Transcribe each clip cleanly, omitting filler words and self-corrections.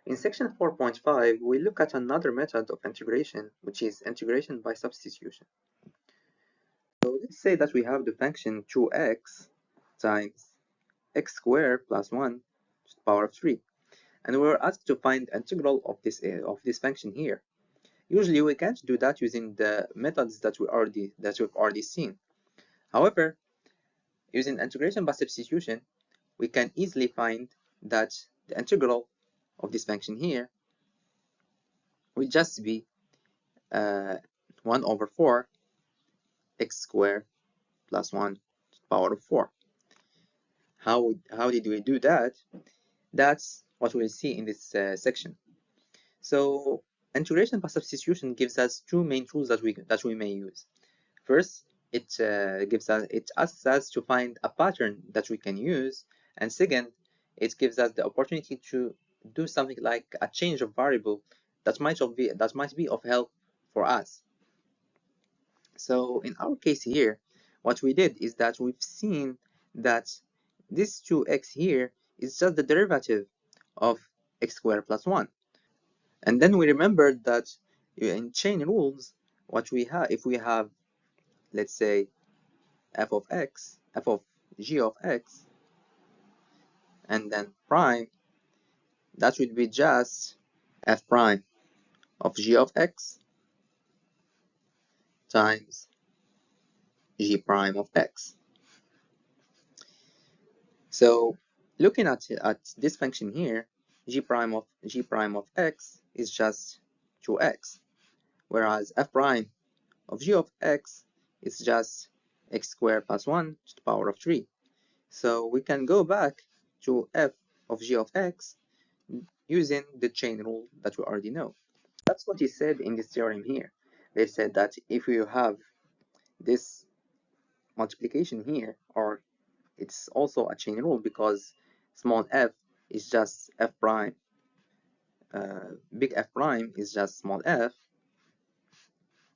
In section 4.5, we look at another method of integration, which is integration by substitution. So let's say that we have the function 2x times x squared plus 1 to the power of 3. And we're asked to find integral of this function here. Usually we can't do that using the methods that we've already seen. However, using integration by substitution, we can easily find that the integral of this function here will just be 1 over 4 x squared plus 1 to the power of 4. How did we do that? That's what we'll see in this section. So integration by substitution gives us two main tools that we may use. First, it asks us to find a pattern that we can use, and second, it gives us the opportunity to do something like a change of variable that might be of help for us. So in our case here, what we did is that we've seen that this 2x here is just the derivative of x squared plus 1. And then we remembered that in chain rules, what we have, if we have, let's say, f of g of x, and then prime, that would be just f prime of g of x times g prime of x. So looking at this function here, g prime of x is just 2x, whereas f prime of g of x is just x squared plus 1 to the power of 3. So we can go back to f of g of x using the chain rule that we already know. That's what he said in this theorem here. They said that if you have this multiplication here, or it's also a chain rule because small f is just f prime, big F prime is just small f,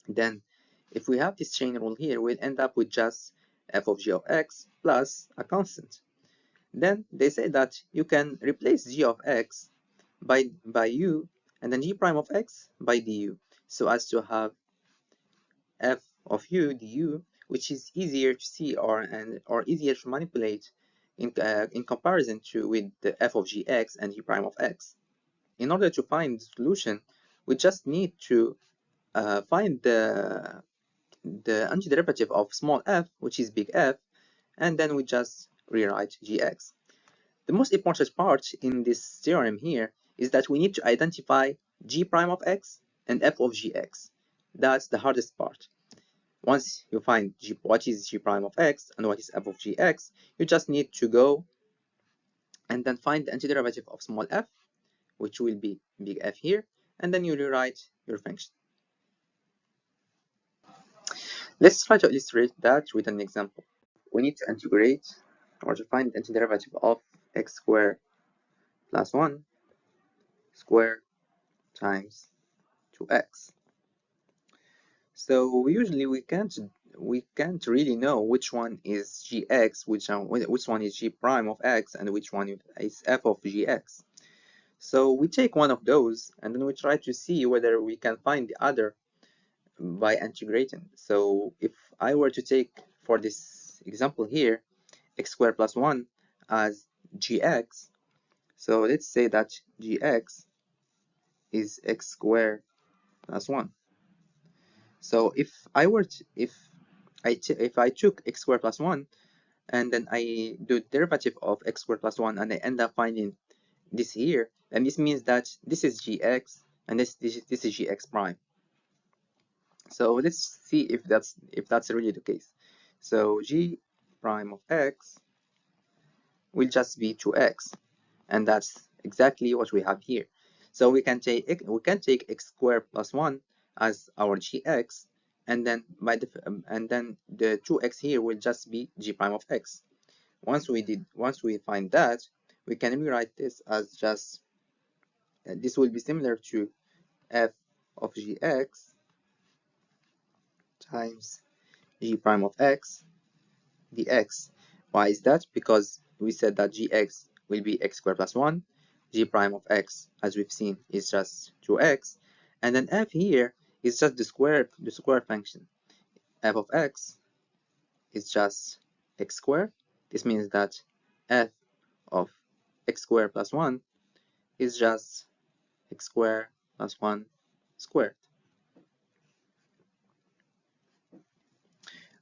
then if we have this chain rule here, we'll end up with just f of g of x plus a constant. Then they say that you can replace g of x by u, and then g prime of x by du, so as to have f of u du, which is easier to see or easier to manipulate in comparison to with the f of gx and g prime of x. In order to find the solution, we just need to find the antiderivative of small f, which is big F, and then we just rewrite gx. The most important part in this theorem here is that we need to identify g prime of x and f of gx. That's the hardest part. Once you find what is g prime of x and what is f of gx, you just need to go and then find the antiderivative of small f, which will be big F here, and then you rewrite your function. Let's try to illustrate that with an example. We need to integrate or to find the antiderivative of x squared plus 1 squared times 2x. So usually we can't really know which one is gx, which one is g prime of x, and which one is f of gx. So we take one of those and then we try to see whether we can find the other by integrating. So if I were to take, for this example here, x squared plus 1 as gx, so let's say that gx is x squared plus 1. So if I took x squared plus 1 and then I do derivative of x squared plus 1 and I end up finding this here, then this means that this is gx and this is gx prime. So let's see if that's really the case. So g prime of x will just be 2x, and that's exactly what we have here. So we can take x squared plus 1 as our gx, and then the 2x here will just be g prime of x. Once we find that, we can rewrite this as just this will be similar to f of gx times g prime of x dx. Why is that? Because we said that gx will be x squared plus 1, g prime of x, as we've seen, is just 2x, and then f here is just the square function. F of x is just x squared. This means that f of x squared plus 1 is just x squared plus 1 squared.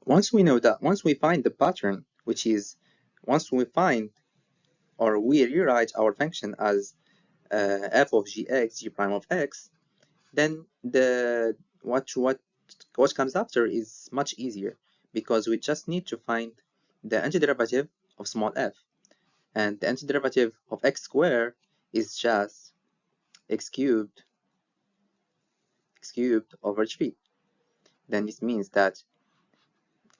Once we know that, once we find the pattern, which is once we find or we rewrite our function as f of gx, g prime of x, then what comes after is much easier, because we just need to find the antiderivative of small f, and the antiderivative of x squared is just x cubed over 3. Then this means that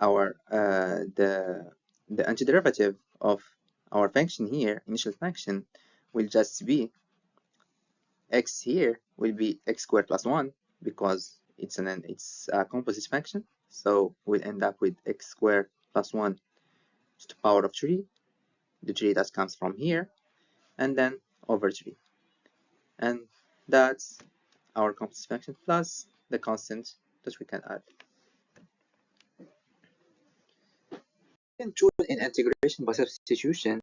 our the antiderivative of our function here, initial function, will just be x here will be x squared plus 1, because it's a composite function, so we'll end up with x squared plus 1 to the power of 3, the 3 that comes from here, and then over 3. And that's our composite function plus the constant that we can add. Second tool in integration by substitution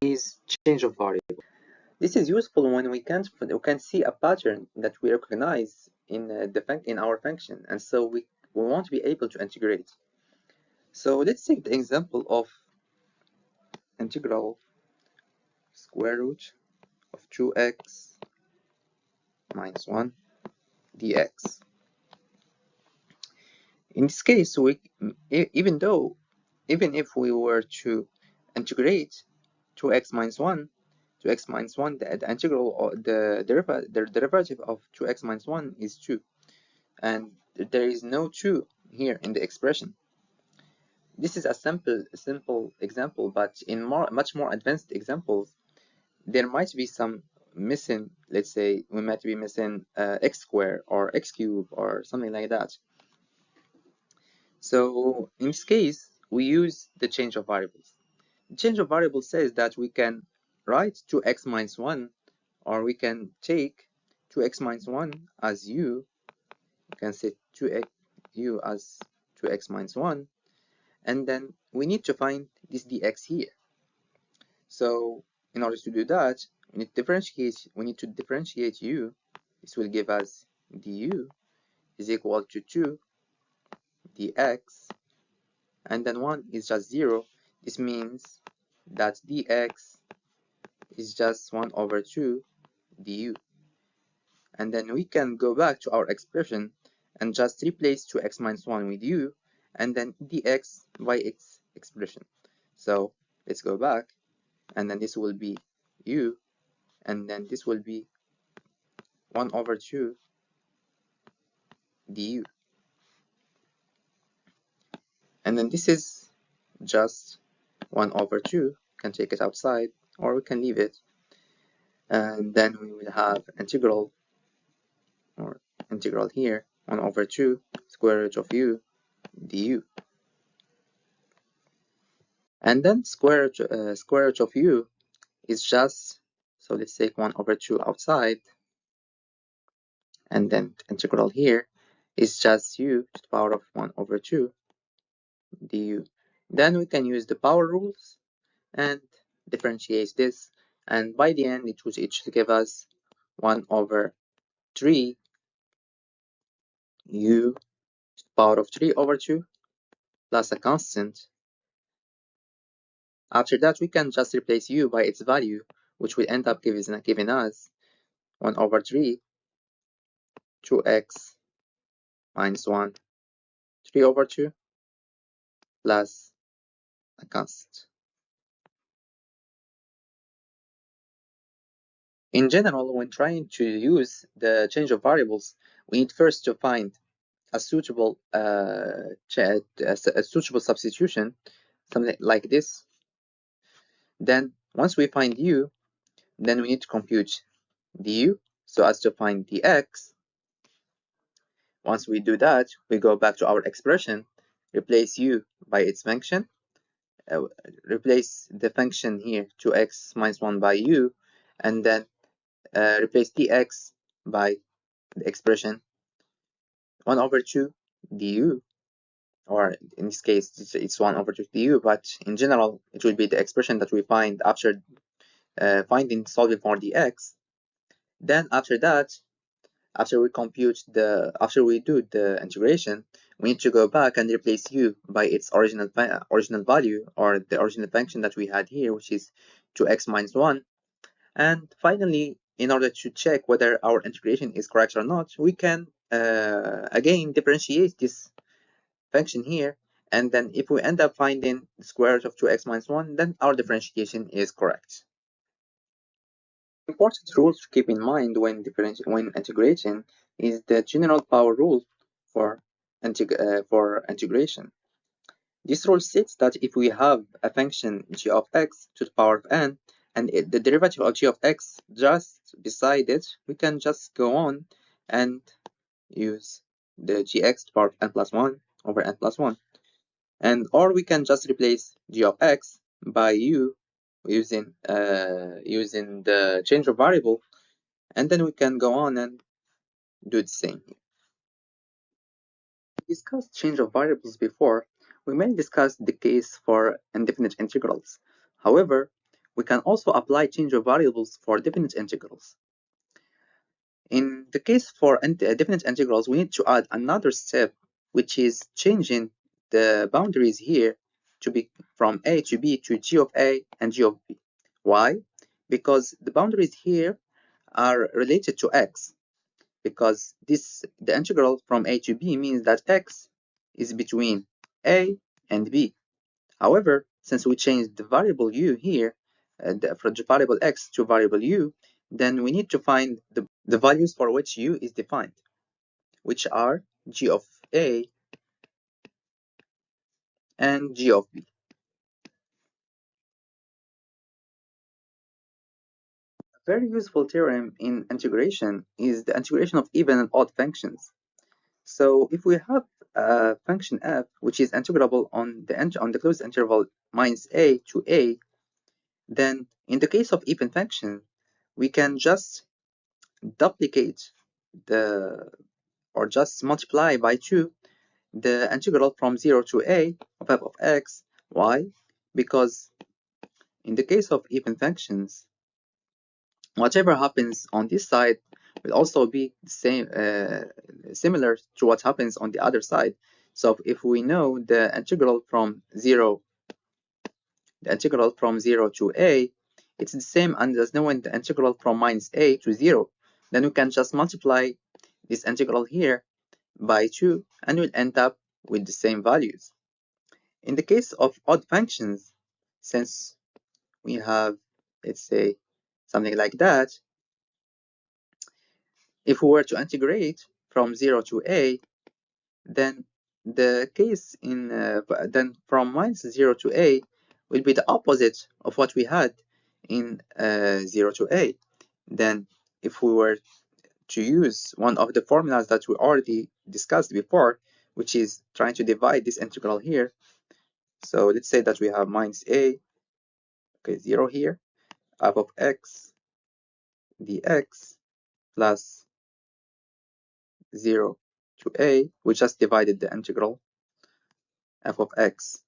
is change of variable. This is useful when we can see a pattern that we recognize in our function, and so we want to be able to integrate. So let's take the example of integral square root of 2x minus 1 dx. In this case, even if we were to integrate 2x minus 1, the integral, or the derivative of 2x minus 1 is 2, and there is no 2 here in the expression. This is a simple example, but in much more advanced examples, there might be some missing. Let's say we might be missing x squared or x cubed or something like that. So in this case, we use the change of variables. The change of variables says that we can write 2x minus 1, or we can take 2x minus 1 as u. You can say 2x u as 2x minus 1, and then we need to find this dx here. So in order to do that, we need to differentiate u. This will give us du is equal to 2 dx, and then 1 is just 0. This means that dx is just 1 over 2 du. And then we can go back to our expression and just replace 2x minus 1 with u, and then dx by its expression. So let's go back, and then this will be u, and then this will be 1 over 2 du. And then this is just 1 over 2. You can take it outside, or we can leave it. And then we will have integral here, 1 over 2 square root of u du. And then square root of u is just, so let's take 1 over 2 outside, and then integral here is just u to the power of 1 over 2 du. Then we can use the power rules and differentiate this, and by the end it should give us 1 over 3 u to the power of 3 over 2 plus a constant. After that, we can just replace u by its value, which will end up giving us 1 over 3 2x minus 1 3 over 2 plus a constant. In general, when trying to use the change of variables, we need first to find a suitable substitution, something like this. Then once we find u, then we need to compute du so as to find dx. Once we do that, we go back to our expression, replace u by its function, replace the function here 2x minus 1 by u, and then replace dx by the expression 1 over 2 du, or in this case it's 1 over 2 du, but in general it will be the expression that we find after solving for dx. Then after that, after we do the integration, we need to go back and replace u by its original value, or the original function that we had here, which is 2x minus 1. And finally, in order to check whether our integration is correct or not, we can again differentiate this function here, and then if we end up finding the square root of 2x minus 1, then our differentiation is correct. Important rules to keep in mind when integrating is the general power rule for integration. This rule states that if we have a function g of x to the power of n, and the derivative of g of x just beside it, we can just go on and use the gx to the power of n plus 1 over n plus 1. Or we can just replace g of x by u using the change of variable, and then we can go on and do the same here. We discussed change of variables before. We may discuss the case for indefinite integrals. However, we can also apply change of variables for definite integrals. In the case for definite integrals, we need to add another step, which is changing the boundaries here to be from a to b to g of a and g of b. Why? Because the boundaries here are related to x, because the integral from a to b means that x is between a and b. However, since we changed the variable u here, from the variable x to variable u, then we need to find the values for which u is defined, which are g of a and g of b. A very useful theorem in integration is the integration of even and odd functions. So if we have a function f which is integrable on the closed interval minus a to a, then in the case of even function, we can just duplicate or just multiply by 2 the integral from 0 to a of f of x. Why? Because in the case of even functions, whatever happens on this side will also be the same, similar to what happens on the other side. So if we know the integral from 0 to a, it's the same as knowing the integral from minus a to 0. Then we can just multiply this integral here by 2, and we'll end up with the same values. In the case of odd functions, since we have, let's say, something like that, if we were to integrate from 0 to a, then the case then from minus 0 to a will be the opposite of what we had in 0 to a. Then if we were to use one of the formulas that we already discussed before, which is trying to divide this integral here. So let's say that we have minus a, okay, 0 here, f of x dx plus 0 to a. We just divided the integral f of x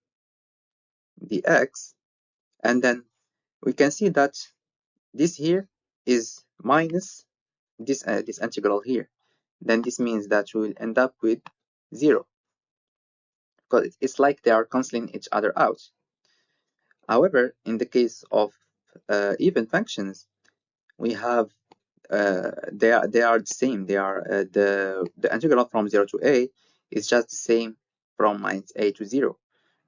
dx, and then we can see that this here is minus this integral here. Then this means that we will end up with 0, because it's like they are canceling each other out. However, in the case of even functions, we have they are the same. They are the integral from 0 to a is just the same from minus a to 0.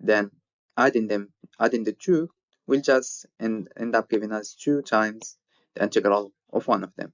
Then adding the two will just end up giving us 2 times the integral of one of them.